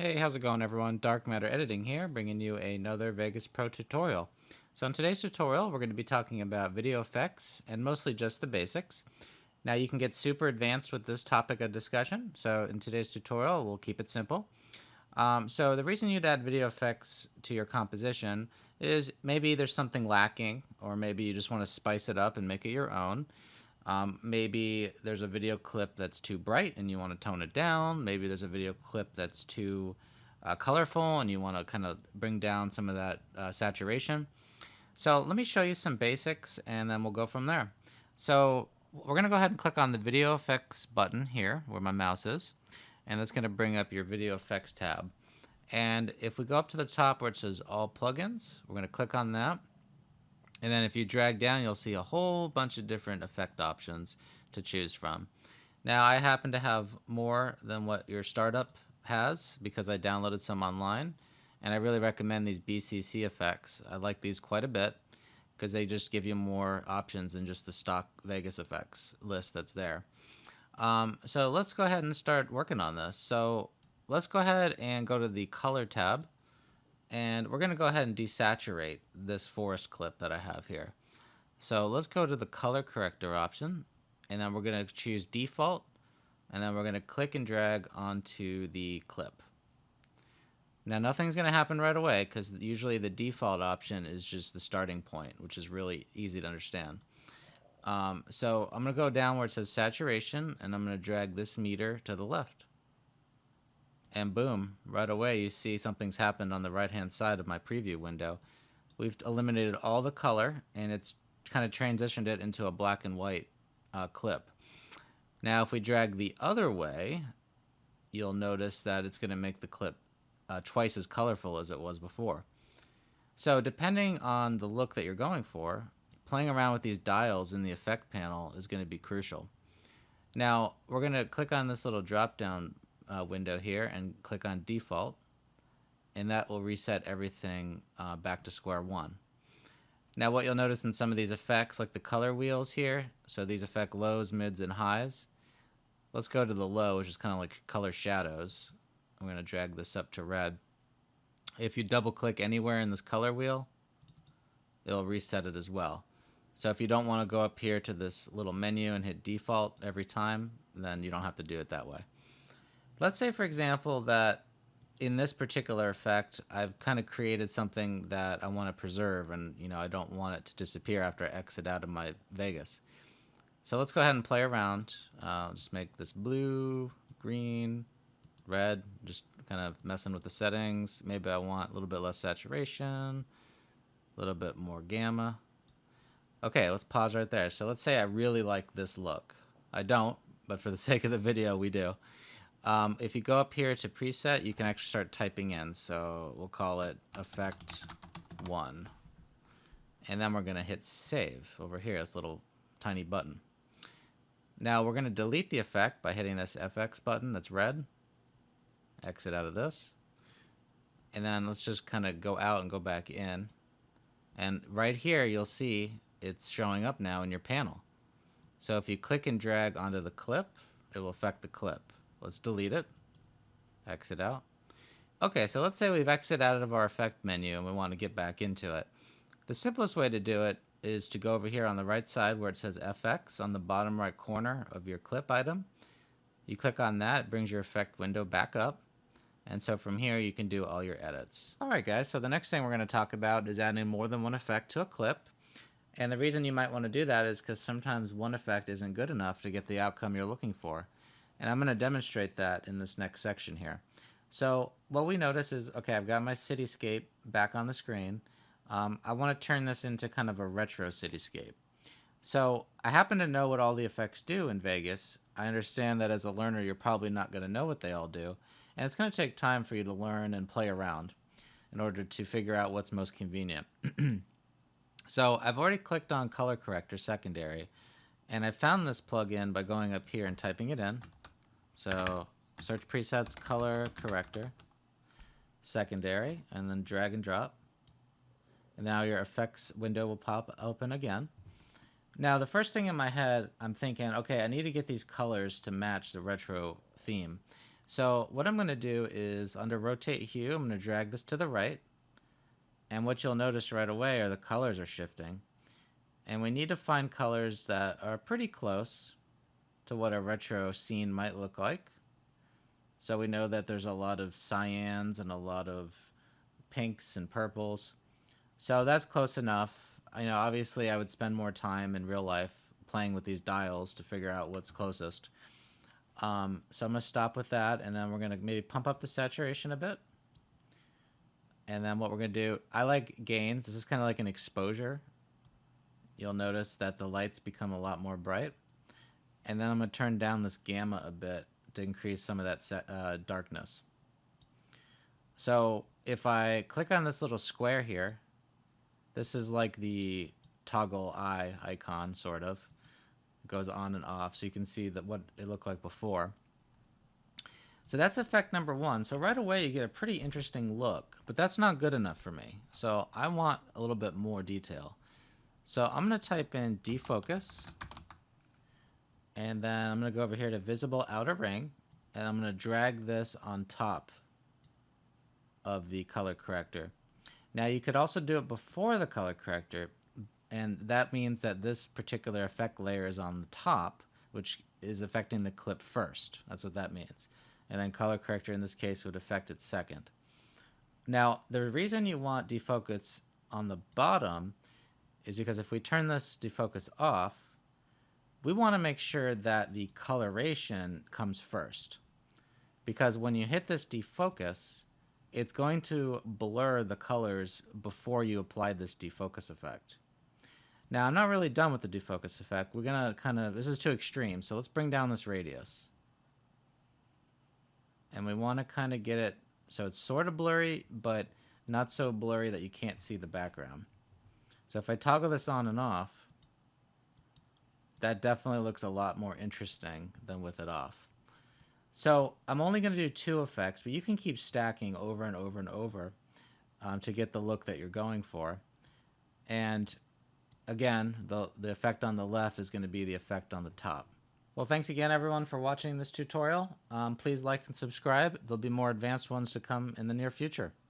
Hey, how's it going everyone? Dark Matter Editing here, bringing you another Vegas Pro tutorial. So in today's tutorial, we're going to be talking about video effects and mostly just the basics. Now you can get super advanced with this topic of discussion, so in today's tutorial, we'll keep it simple. So the reason you'd add video effects to your composition is maybe there's something lacking, or maybe you just want to spice it up and make it your own. Maybe there's a video clip that's too bright and you want to tone it down. Maybe there's a video clip that's too colorful and you want to kind of bring down some of that saturation. So let me show you some basics and then we'll go from there. So we're going to go ahead and click on the video effects button here where my mouse is, and that's going to bring up your video effects tab. And if we go up to the top where it says all plugins, we're going to click on that. And then if you drag down, you'll see a whole bunch of different effect options to choose from. Now, I happen to have more than what your startup has because I downloaded some online. And I really recommend these BCC effects. I like these quite a bit because they just give you more options than just the stock Vegas effects list that's there. So let's go ahead and start working on this. So let's go ahead and go to the color tab. And we're going to go ahead and desaturate this forest clip that I have here. So let's go to the color corrector option, and then we're going to choose default, and then we're going to click and drag onto the clip. Now nothing's going to happen right away because usually the default option is just the starting point, which is really easy to understand. So I'm going to go down where it says saturation, and I'm going to drag this meter to the left. And boom, right away you see something's happened on the right hand side of my preview window. We've eliminated all the color and it's kind of transitioned it into a black and white clip. Now if we drag the other way, you'll notice that it's going to make the clip twice as colorful as it was before. So depending on the look that you're going for, playing around with these dials in the effect panel is going to be crucial. Now we're going to click on this little drop down window here and click on default, and that will reset everything back to square one. Now what you'll notice in some of these effects, like the color wheels here, so these affect lows, mids, and highs. Let's go to the low, which is kind of like color shadows. I'm going to drag this up to red. If you double click anywhere in this color wheel, it'll reset it as well. So if you don't want to go up here to this little menu and hit default every time, then you don't have to do it that way. Let's say, for example, that in this particular effect, I've kind of created something that I want to preserve, and I don't want it to disappear after I exit out of my Vegas. So let's go ahead and play around. Just make this blue, green, red, just kind of messing with the settings. Maybe I want a little bit less saturation, a little bit more gamma. Okay, let's pause right there. So let's say I really like this look. I don't, but for the sake of the video, we do. If you go up here to preset, you can actually start typing in. So we'll call it effect 1. And then we're going to hit save over here, this little tiny button. Now we're going to delete the effect by hitting this FX button that's red. Exit out of this. And then let's just kind of go out and go back in. And right here, you'll see it's showing up now in your panel. So if you click and drag onto the clip, it will affect the clip. Let's delete it. Exit out. Okay, so let's say we've exited out of our effect menu and we want to get back into it. The simplest way to do it is to go over here on the right side where it says FX on the bottom right corner of your clip item. You click on that, it brings your effect window back up. And so from here, you can do all your edits. All right, guys, so the next thing we're going to talk about is adding more than one effect to a clip. And the reason you might want to do that is because sometimes one effect isn't good enough to get the outcome you're looking for. And I'm going to demonstrate that in this next section here. So what we notice is, okay, I've got my cityscape back on the screen. I want to turn this into kind of a retro cityscape. So I happen to know what all the effects do in Vegas. I understand that as a learner, you're probably not going to know what they all do. And it's going to take time for you to learn and play around in order to figure out what's most convenient. So I've already clicked on color corrector secondary. And I found this plugin by going up here and typing it in. So search presets, color corrector, secondary, and then drag and drop. And now your effects window will pop open again. Now the first thing in my head, I'm thinking, okay, I need to get these colors to match the retro theme. So what I'm going to do is under rotate hue, I'm going to drag this to the right. And what you'll notice right away are the colors are shifting. And we need to find colors that are pretty close to what a retro scene might look like. So we know that there's a lot of cyans and a lot of pinks and purples. So that's close enough. Obviously I would spend more time in real life playing with these dials to figure out what's closest. So I'm going to stop with that, and then we're going to maybe pump up the saturation a bit. And then what we're going to do, I like gains. This is kind of like an exposure. You'll notice that the lights become a lot more bright. And then I'm going to turn down this gamma a bit to increase some of that darkness. So if I click on this little square here, this is like the toggle eye icon, sort of. It goes on and off, so you can see that what it looked like before. So that's effect number one. So right away you get a pretty interesting look, but that's not good enough for me. So I want a little bit more detail. So I'm going to type in defocus, and then I'm going to go over here to visible outer ring, and I'm going to drag this on top of the color corrector. Now you could also do it before the color corrector, and that means that this particular effect layer is on the top, which is affecting the clip first. That's what that means. And then color corrector in this case would affect it second. Now the reason you want defocus on the bottom is because if we turn this defocus off, we want to make sure that the coloration comes first. Because when you hit this defocus, it's going to blur the colors before you apply this defocus effect. Now I'm not really done with the defocus effect. We're going to this is too extreme, so let's bring down this radius. And we want to kind of get it so it's sort of blurry, but not so blurry that you can't see the background. So if I toggle this on and off, that definitely looks a lot more interesting than with it off. So I'm only going to do 2 effects, but you can keep stacking over and over and over to get the look that you're going for. And again, the effect on the left is going to be the effect on the top. Well, thanks again, everyone, for watching this tutorial. Please like and subscribe. There'll be more advanced ones to come in the near future.